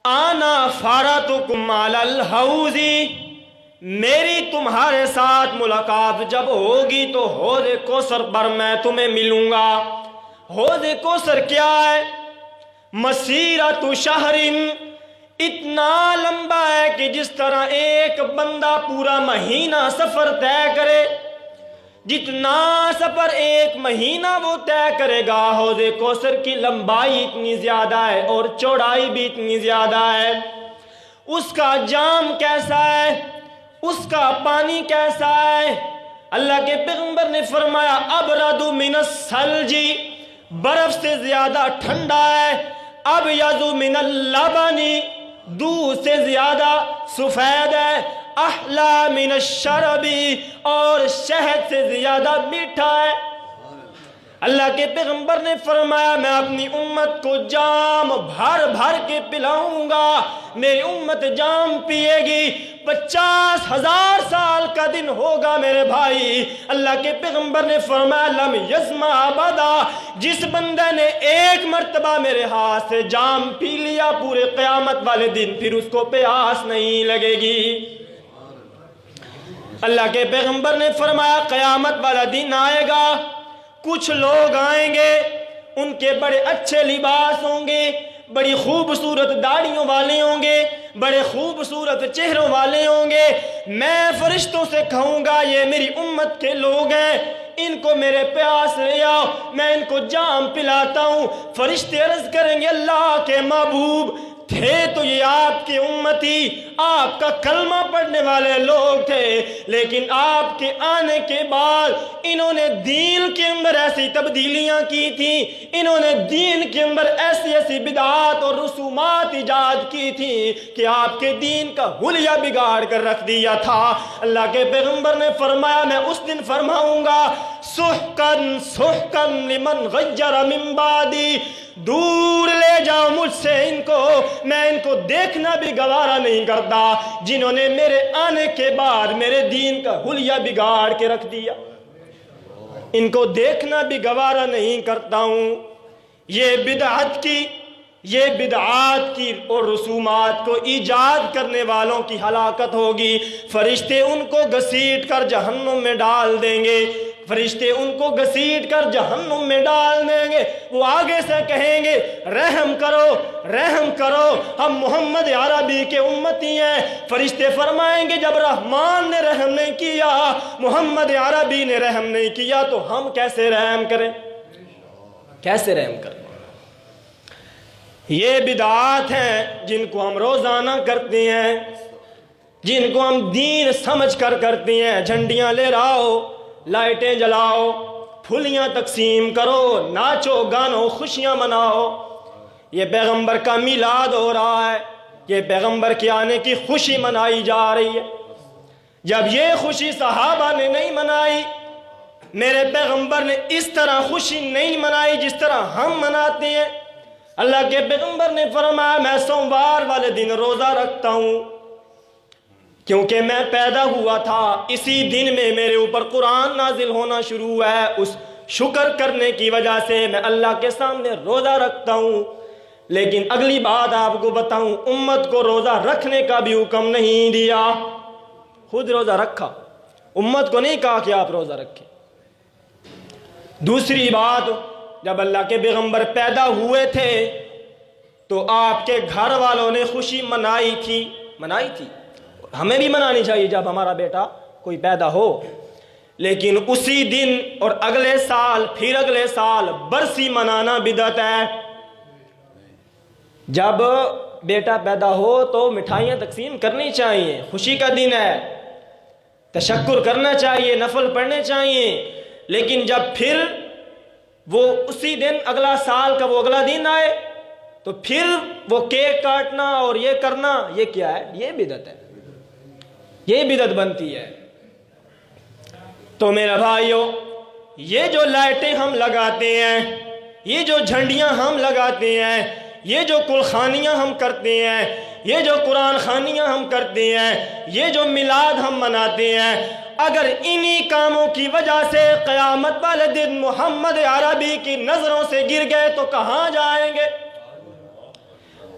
آنا فارتکم علی الحوض، میری تمہارے ساتھ ملاقات جب ہوگی تو حوض کوثر پر میں تمہیں ملوں گا۔ حوض کوثر کیا ہے؟ مسیرۃ شہر، اتنا لمبا ہے کہ جس طرح ایک بندہ پورا مہینہ سفر طے کرے، جتنا سفر ایک مہینہ وہ طے کرے گا، حوض کوثر کی لمبائی اتنی زیادہ ہے اور چوڑائی بھی اتنی زیادہ ہے۔ اس کا جام کیسا ہے، اس کا پانی کیسا ہے؟ اللہ کے پیغمبر نے فرمایا ابرد من الثلج، برف سے زیادہ ٹھنڈا ہے۔ ابیض من اللبن، دودھ سے زیادہ سفید ہے۔ احلی من الشرب، اور شہد سے زیادہ میٹھا ہے۔ اللہ کے پیغمبر نے فرمایا میں اپنی امت کو جام بھر بھر کے پلاؤں گا، میری امت جام پیے گی۔ 50,000 سال کا دن ہوگا میرے بھائی۔ اللہ کے پیغمبر نے فرمایا لم یظمأ ابدا، جس بندے نے ایک مرتبہ میرے ہاتھ سے جام پی لیا پورے قیامت والے دن پھر اس کو پیاس نہیں لگے گی۔ اللہ کے پیغمبر نے فرمایا قیامت والا دن آئے گا، کچھ لوگ آئیں گے، ان کے بڑے اچھے لباس ہوں گے، بڑی خوبصورت داڑھیوں والے ہوں گے، بڑے خوبصورت چہروں والے ہوں گے۔ میں فرشتوں سے کہوں گا یہ میری امت کے لوگ ہیں، ان کو میرے پیاس لے آؤ، میں ان کو جام پلاتا ہوں۔ فرشتے عرض کریں گے اللہ کے محبوب، تھے تو یہ آپ کی امتی، آپ کا کلمہ پڑھنے والے لوگ تھے، لیکن آپ کے آنے کے بعد انہوں نے دین کے اندر ایسی تبدیلیاں کی تھیں، انہوں نے دین کے اندر ایسی ایسی بدعات اور رسومات ایجاد کی تھیں کہ آپ کے دین کا حلیہ بگاڑ کر رکھ دیا تھا۔ اللہ کے پیغمبر نے فرمایا میں اس دن فرماؤں گا سحقن سحقن لمن غیر من بعدی، دور لے جاؤ مجھ سے ان کو، میں ان کو دیکھنا بھی گوارا نہیں کرتا جنہوں نے میرے آنے کے بعد میرے دین کا حلیہ بگاڑ کے رکھ دیا، ان کو دیکھنا بھی گوارا نہیں کرتا ہوں۔ یہ بدعات کی اور رسومات کو ایجاد کرنے والوں کی ہلاکت ہوگی۔ فرشتے ان کو گھسیٹ کر جہنم میں ڈال دیں گے، فرشتے ان کو گھسیٹ کر جہنم میں ڈال دیں گے۔ وہ آگے سے کہیں گے رحم کرو رحم کرو، ہم محمد عربی کے امتی ہیں۔ فرشتے فرمائیں گے جب رحمان نے رحم نہیں کیا، محمد عربی نے رحم نہیں کیا تو ہم کیسے رحم کریں، کیسے رحم کریں؟ یہ بدعات ہیں جن کو ہم روزانہ کرتے ہیں، جن کو ہم دین سمجھ کر کرتے ہیں۔ جھنڈیاں لے راؤ، لائٹیں جلاؤ، پھلیاں تقسیم کرو، ناچو گانو، خوشیاں مناؤ۔ یہ پیغمبر کا میلاد ہو رہا ہے، یہ پیغمبر کے آنے کی خوشی منائی جا رہی ہے۔ جب یہ خوشی صحابہ نے نہیں منائی، میرے پیغمبر نے اس طرح خوشی نہیں منائی جس طرح ہم مناتے ہیں۔ اللہ کے پیغمبر نے فرمایا میں سوموار والے دن روزہ رکھتا ہوں کیونکہ میں پیدا ہوا تھا اسی دن میں میرے اوپر قرآن نازل ہونا شروع ہوا ہے، اس شکر کرنے کی وجہ سے میں اللہ کے سامنے روزہ رکھتا ہوں۔ لیکن اگلی بات آپ کو بتاؤں، امت کو روزہ رکھنے کا بھی حکم نہیں دیا، خود روزہ رکھا، امت کو نہیں کہا کہ آپ روزہ رکھیں۔ دوسری بات، جب اللہ کے پیغمبر پیدا ہوئے تھے تو آپ کے گھر والوں نے خوشی منائی تھی، ہمیں بھی منانی چاہیے جب ہمارا بیٹا کوئی پیدا ہو۔ لیکن اسی دن اور اگلے سال پھر اگلے سال برسی منانا بدعت ہے۔ جب بیٹا پیدا ہو تو مٹھائیاں تقسیم کرنی چاہیے، خوشی کا دن ہے، تشکر کرنا چاہیے، نفل پڑھنے چاہیے۔ لیکن جب پھر وہ اسی دن اگلا سال کا وہ اگلا دن آئے تو پھر وہ کیک کاٹنا اور یہ کرنا، یہ کیا ہے؟ یہ بدعت ہے، یہ بدعت بنتی ہے۔ تو میرا بھائیو، یہ جو لائٹیں ہم لگاتے ہیں، یہ جو جھنڈیاں ہم لگاتے ہیں، یہ جو کلخانیاں ہم کرتے ہیں، یہ جو قرآن خوانیاں ہم کرتے ہیں، یہ جو میلاد ہم مناتے ہیں، اگر انہی کاموں کی وجہ سے قیامت والے دن محمد عربی کی نظروں سے گر گئے تو کہاں جائیں گے؟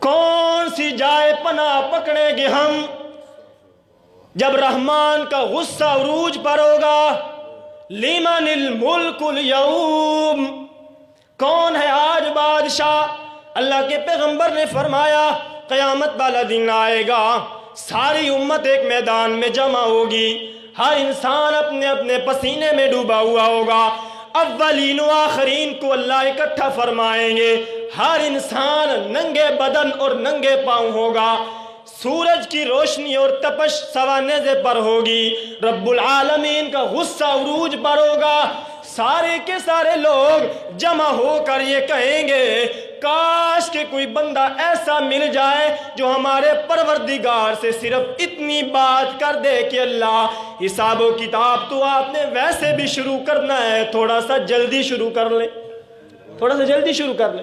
کون سی جائے پناہ پکڑیں گے ہم جب رحمان کا غصہ عروج پر ہوگا؟ لمن الملک اليوم، کون ہے آج بادشاہ؟ اللہ کے پیغمبر نے فرمایا قیامت والا دن آئے گا، ساری امت ایک میدان میں جمع ہوگی، ہر انسان اپنے اپنے پسینے میں ڈوبا ہوا ہوگا، اولین و آخرین کو اللہ اکٹھا فرمائیں گے، ہر انسان ننگے بدن اور ننگے پاؤں ہوگا، سورج کی روشنی اور تپش سوانحے پر ہوگی، رب العالمین کا غصہ عروج پر ہوگا، سارے کے سارے لوگ جمع ہو کر یہ کہیں گے کاش کہ کوئی بندہ ایسا مل جائے جو ہمارے پروردگار سے صرف اتنی بات کر دے کہ اللہ حساب و کتاب تو آپ نے ویسے بھی شروع کرنا ہے، تھوڑا سا جلدی شروع کر لے، تھوڑا سا جلدی شروع کر لے۔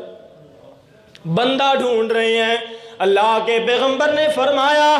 بندہ ڈھونڈ رہے ہیں، اللہ کے پیغمبر نے فرمایا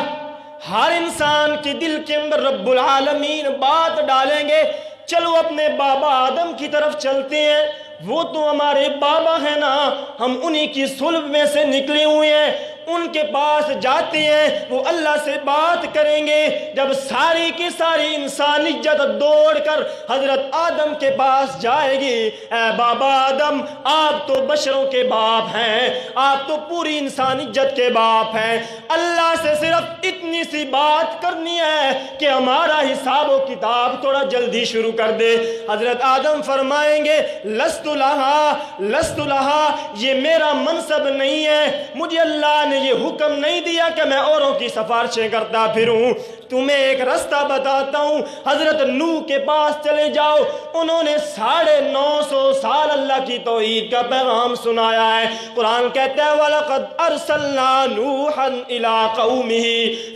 ہر انسان کے دل کے اندر رب العالمین بات ڈالیں گے، چلو اپنے بابا آدم کی طرف چلتے ہیں، وہ تو ہمارے بابا ہیں نا، ہم انہی کی صلب میں سے نکلے ہوئے ہیں، ان کے پاس جاتے ہیں، وہ اللہ سے بات کریں گے۔ جب ساری کی ساری انسانیت دوڑ کر حضرت آدم کے پاس جائے گی، اے بابا آدم، آپ تو بشروں کے باپ ہیں، آپ تو پوری انسانیت کے باپ ہیں، اللہ سے صرف اتنی سی بات کرنی ہے کہ ہمارا حساب و کتاب تھوڑا جلدی شروع کر دے۔ حضرت آدم فرمائیں گے لست لہا، یہ میرا منصب نہیں ہے، مجھے اللہ نے یہ حکم نہیں دیا کہ میں اوروں کی سفارشیں کرتا پھروں، تمہیں ایک رستہ بتاتا ہوں، حضرت نوح کے پاس چلے جاؤ، انہوں نے 950 سال اللہ کی توحید کا پیغام سنایا ہے۔ قرآن کہتا ہے وَلَقَدْ أَرْسَلْنَا نُوحًا إِلَىٰ قَوْمِهِ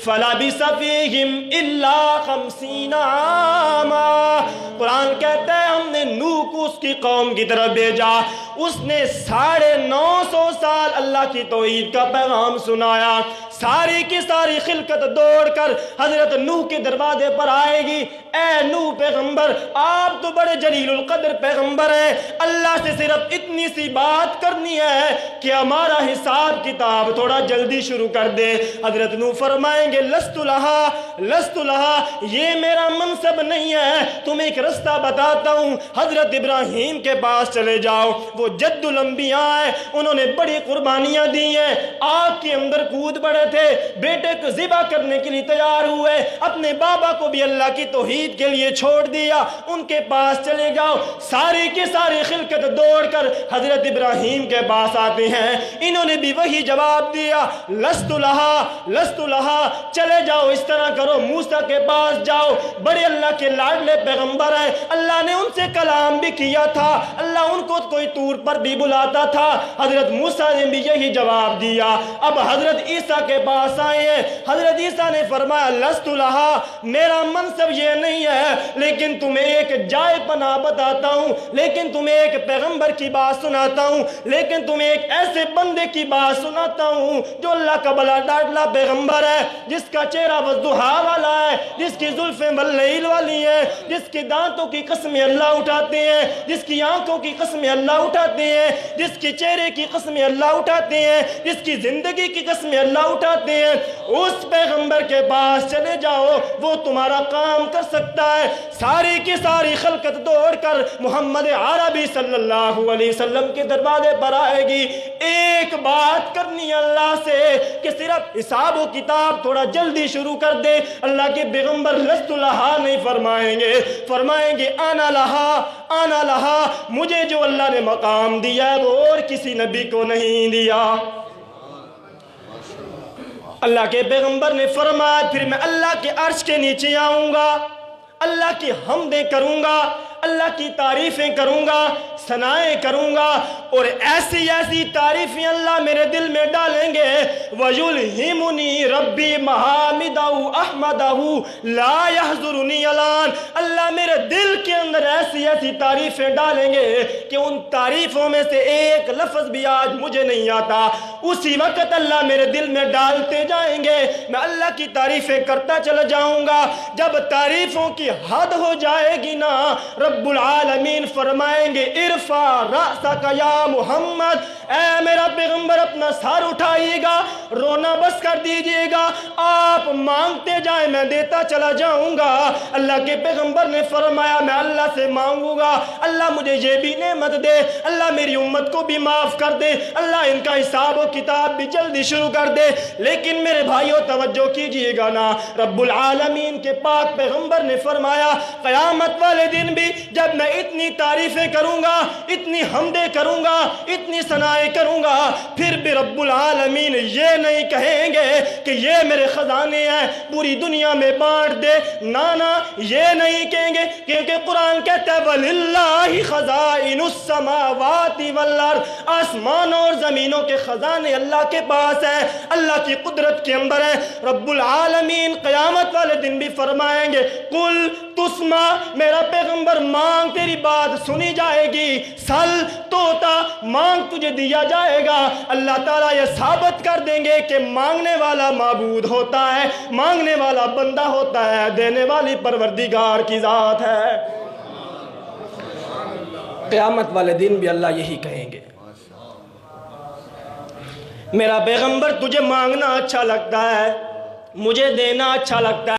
فَلَبِثَ فِيهِمْ إِلَّا 50 عَامًا، قرآن کہتا ہے ہم نے نوح کو اس کی قوم کی طرف بھیجا، اس نے 950 سال اللہ کی توحید کا پیغام سنایا، ساری کی ساری خلقت دوڑ کر حضرت نوح کے دروازے پر آئے گی، اے نوح پیغمبر، آپ تو بڑے جلیل القدر پیغمبر ہیں، اللہ سے صرف اتنی سی بات کرنی ہے کہ ہمارا حساب کتاب تھوڑا جلدی شروع کر دے۔ حضرت نوح فرمائیں گے لست لہا، یہ میرا منصب نہیں ہے، تمہیں ایک رستہ بتاتا ہوں، حضرت ابراہیم کے پاس چلے جاؤ، وہ جد الانبیاء ہیں، انہوں نے بڑی قربانیاں دی ہیں، آگ کے اندر کود پڑے تھے، بیٹے کو ذبح کرنے کے لیے تیار ہوئے، اپنے بابا کو بھی اللہ کی توحید کے لیے چھوڑ دیا، ان کے پاس چلے جاؤ، ساری کی ساری خلقت دوڑ کر حضرت ابراہیم کے پاس آتے ہیں، انہوں نے بھی وہی جواب دیا لست لہا، چلے جاؤ، اس طرح کرو، موسیٰ کے پاس جاؤ، بڑے اللہ کے لاڈلے پیغمبر ہیں، اللہ نے ان سے کلام بھی کیا تھا، اللہ ان کو کوئی طور پر بھی بلاتا تھا، حضرت موسیٰ نے بھی یہی جواب دیا۔ اب حضرت عیسیٰ کے پاس آئے ہیں، حضرت عیسیٰ نے فرمایا لست لہا، میرا منصب یہ نہیں ہے، لیکن تمہیں ایک جائے پناہ بتاتا ہوں، لیکن تمہیں ایک پیغمبر کی بات سناتا ہوں، لیکن تمہیں ایک ایسے بندے کی بات سناتا ہوں جو اللہ کا بلا ڈاڈلا پیغمبر ہے، جس کا چہرہ والضحیٰ والا ہے، جس کی زلفیں واللیل والی ہیں، جس کے دانتوں کی قسمیں اللہ اٹھاتے ہیں، جس کی آنکھوں کی قسمیں اللہ اٹھاتے ہیں، جس کی چہرے کی قسمیں اللہ اٹھاتے ہیں، جس کی زندگی کی قسمیں اللہ اٹھاتے ہیں، اس پیغمبر کے پاس چلے جاؤ، وہ تمہارا کام کر سکتا ہے۔ ساری کی ساری خلقت دوڑ کر محمد عربی صلی اللہ علیہ وسلم کے دروازے پر آئے گی، ایک بات کرنی اللہ سے کہ صرف حساب و کتاب تھوڑا جلدی شروع کر دے۔ اللہ کے پیغمبر لست لہا نہیں فرمائیں گے، فرمائیں گے آنا لہا، مجھے جو اللہ نے مقام دیا ہے وہ اور کسی نبی کو نہیں دیا۔ اللہ کے پیغمبر نے فرمایا پھر میں اللہ کے عرش کے نیچے آؤں گا، اللہ کی حمدیں کروں گا، اللہ کی تعریفیں کروں گا، ثنائیں کروں گا، اور ایسی ایسی تعریفیں اللہ میرے دل میں ڈالیں گے وَيُلْهِمُنِي رَبِّي مَحَامِدَهُ أَحْمَدَهُ لَا يَحْضُرُنِي الْآن، اللہ میرے دل کے اندر ایسی ایسی تعریفیں ڈالیں گے کہ ان تعریفوں میں سے ایک لفظ بھی آج مجھے نہیں آتا، اسی وقت اللہ میرے دل میں ڈالتے جائیں گے، میں اللہ کی تعریفیں کرتا چلا جاؤں گا۔ جب تعریفوں کی حد ہو جائے گی نا، رب العالمین فرمائیں گے ارفع رأسک یا محمد، اے میرا پیغمبر اپنا سر اٹھائیے گا، رونا بس کر دیجئے گا، آپ مانگتے جائیں میں دیتا چلا جاؤں گا۔ اللہ کے پیغمبر نے فرمایا میں اللہ سے مانگوں گا اللہ مجھے یہ بھی نعمت دے، اللہ میری امت کو بھی معاف کر دے، اللہ ان کا حساب و کتاب بھی جلدی شروع کر دے۔ لیکن میرے بھائیوں توجہ کیجئے گا نا، رب العالمین کے پاک پیغمبر نے فرمایا قیامت والے دن بھی جب میں اتنی تعریفیں کروں گا، اتنی حمدیں کروں گا، اتنی ثنائیں کروں گا، پھر بھی رب العالمین یہ نہیں کہیں گے کہ یہ میرے خزانے ہیں پوری دنیا میں بانٹ دے، نانا یہ نہیں کہیں گے، کیونکہ قرآن کہتا ہے وَلِلَّهِ خَزَائِنُ السَّمَاوَاتِ وَالْأَرْضِ، آسمانوں اور زمینوں کے خزانے اللہ کے پاس ہیں، اللہ کی قدرت کے اندر ہے۔ رب العالمین قیامت والے دن بھی فرمائیں گے قُلْ تُسْمَعْ، میرا پیغمبر مانگ تیری بات سنی جائے گی، سل توتا مانگ تجھے دیا جائے گا۔ اللہ تعالیٰ یہ ثابت کر دیں گے کہ مانگنے والا معبود ہوتا ہے، مانگنے والا بندہ ہوتا ہے، دینے والی پروردگار کی ذات ہے۔ قیامت والے دن بھی اللہ یہی کہیں گے میرا پیغمبر تجھے مانگنا اچھا لگتا ہے، مجھے دینا اچھا لگتا ہے۔